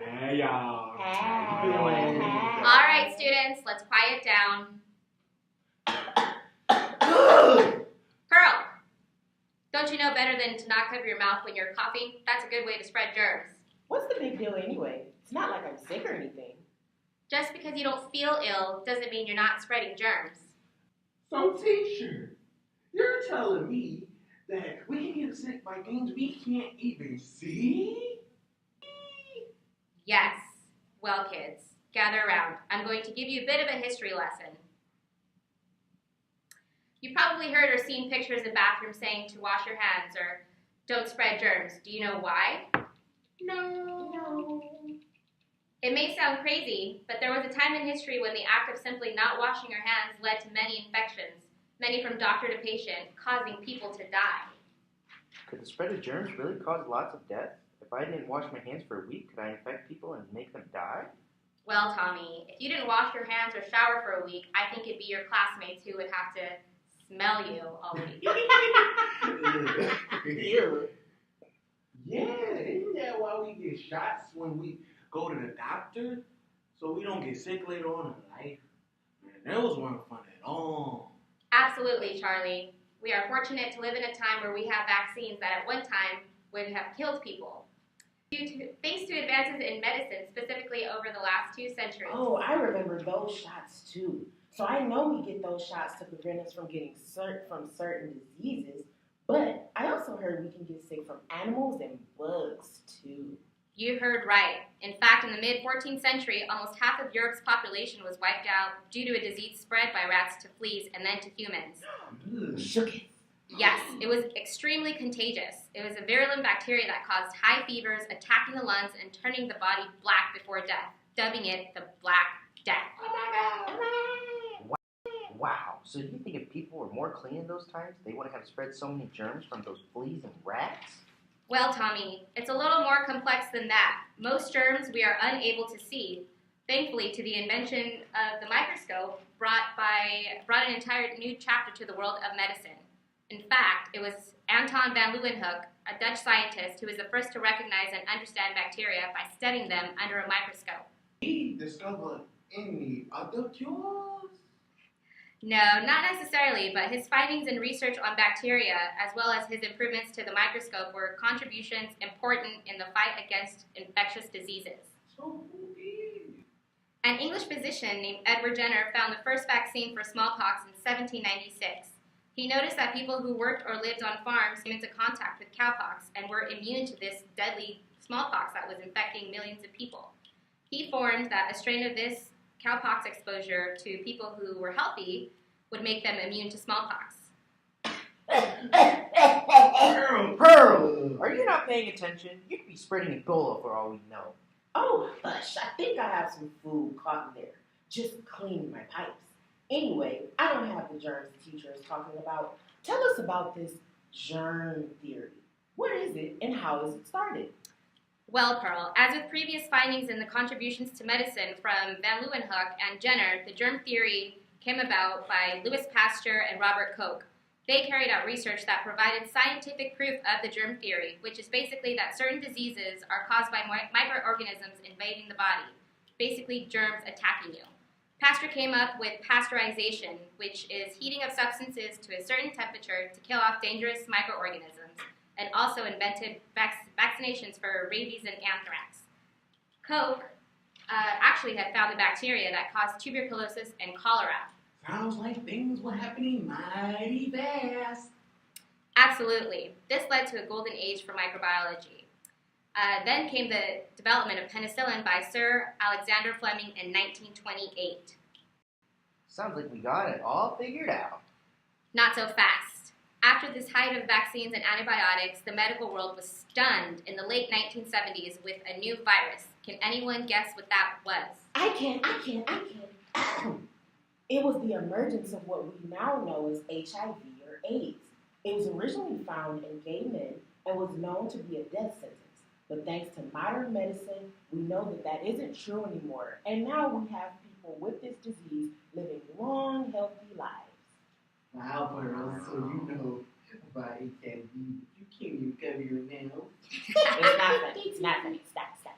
Hey, y'all. Hey. All right, students, let's quiet down. Pearl, don't you know better than to not cover your mouth when you're coughing? That's a good way to spread germs. What's the big deal anyway? It's not like I'm sick or anything. Just because you don't feel ill doesn't mean you're not spreading germs. So, teacher, you're telling me that we can get sick by things we can't even see? Yes. Well, kids, gather around. I'm going to give you a bit of a history lesson. You probably heard or seen pictures in bathrooms saying to wash your hands or don't spread germs. Do you know why? No. It may sound crazy, but there was a time in history when the act of simply not washing your hands led to many infections, many from doctor to patient, causing people to die. Could the spread of germs really cause lots of death? If I didn't wash my hands for a week, could I infect people and make them die? Well, Tommy, if you didn't wash your hands or shower for a week, I think it'd be your classmates who would have to smell you all week. Yeah, isn't that why we get shots when we go to the doctor? So we don't get sick later on in life? Man, those weren't fun at all. Absolutely, Charlie. We are fortunate to live in a time where we have vaccines that at one time would have killed people. Thanks to advances in medicine, specifically over the last 2 centuries. Oh, I remember those shots too. So I know we get those shots to prevent us from getting from certain diseases, but I also heard we can get sick from animals and bugs too. You heard right. In fact, in the mid-14th century, almost half of Europe's population was wiped out due to a disease spread by rats to fleas and then to humans. Shook it. Yes, it was extremely contagious. It was a virulent bacteria that caused high fevers, attacking the lungs, and turning the body black before death, dubbing it the Black Death. Wow. So do you think if people were more clean in those times, they wouldn't have spread so many germs from those fleas and rats? Well, Tommy, it's a little more complex than that. Most germs we are unable to see. Thankfully, to the invention of the microscope brought an entire new chapter to the world of medicine. In fact, it was Anton van Leeuwenhoek, a Dutch scientist, who was the first to recognize and understand bacteria by studying them under a microscope. He discovered any other cures? No, not necessarily, but his findings and research on bacteria, as well as his improvements to the microscope, were contributions important in the fight against infectious diseases. So who did? An English physician named Edward Jenner found the first vaccine for smallpox in 1796. He noticed that people who worked or lived on farms came into contact with cowpox and were immune to this deadly smallpox that was infecting millions of people. He formed that a strain of this cowpox exposure to people who were healthy would make them immune to smallpox. Pearl! Are you not paying attention? You could be spreading Ebola for all we know. Oh, hush. I think I have some food caught in there. Just cleaning my pipes. Anyway, I don't have the germs the teacher is talking about. Tell us about this germ theory. What is it and how is it started? Well, Pearl, as with previous findings in the contributions to medicine from Van Leeuwenhoek and Jenner, the germ theory came about by Louis Pasteur and Robert Koch. They carried out research that provided scientific proof of the germ theory, which is basically that certain diseases are caused by microorganisms invading the body, basically germs attacking you. Pasteur came up with pasteurization, which is heating of substances to a certain temperature to kill off dangerous microorganisms, and also invented vaccinations for rabies and anthrax. Koch actually had found the bacteria that caused tuberculosis and cholera. Sounds like things were happening mighty fast. Absolutely. This led to a golden age for microbiology. Then came the development of penicillin by Sir Alexander Fleming in 1928. Sounds like we got it all figured out. Not so fast. After this height of vaccines and antibiotics, the medical world was stunned in the late 1970s with a new virus. Can anyone guess what that was? I can. It was the emergence of what we now know as HIV or AIDS. It was originally found in gay men and was known to be a death sentence. But thanks to modern medicine, we know that that isn't true anymore. And now we have people with this disease living long, healthy lives. Wow, Pearl, so you know about HIV, but you can't even cover your nails. It's not funny. Stop.